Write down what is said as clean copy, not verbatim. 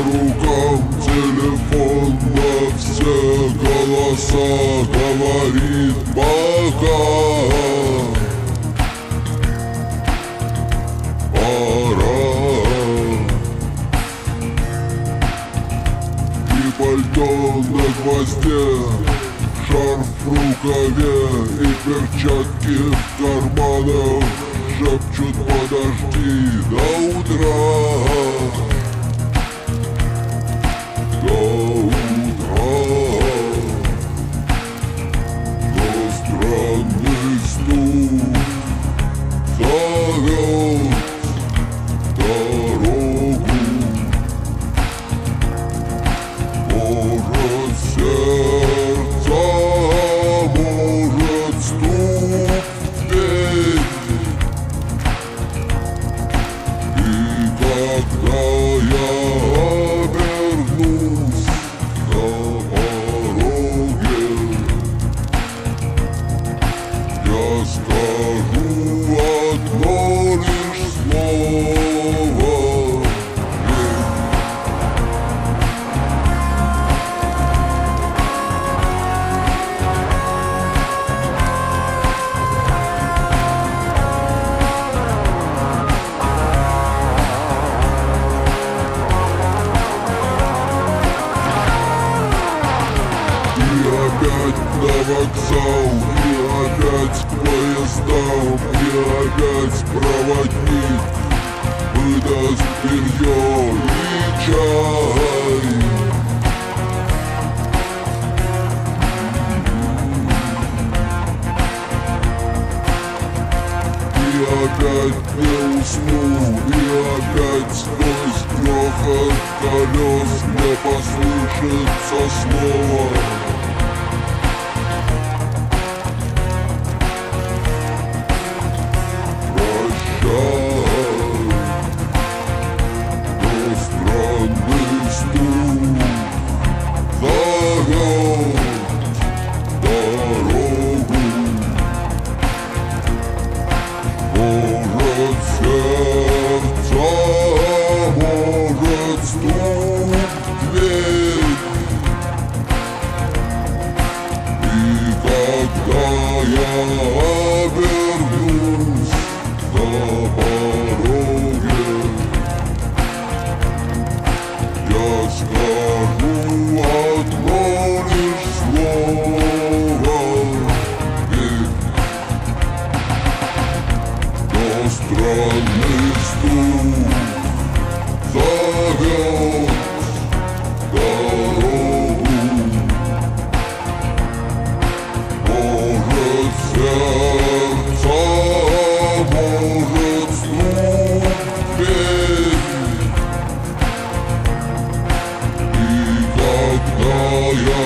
рукам телефон на все голоса говорит пока. Пора. И пальто на гвозде, шарф в рукаве и перчатки в карманах шепчут: подожди до утра. До утра. Но странный стук зовет дорогу. Может, сердце, может, стук в дверь. И когда я обернусь на пороге, я скажу одно лишь слово: опять на вокзал, и опять к поездам, и опять проводник выдаст белье и чай. И опять не усну, и опять сквозь грохот колес мне послышится слово: странный стук зовет дорогу. Может, сердце, может, стук в дверь. И когда я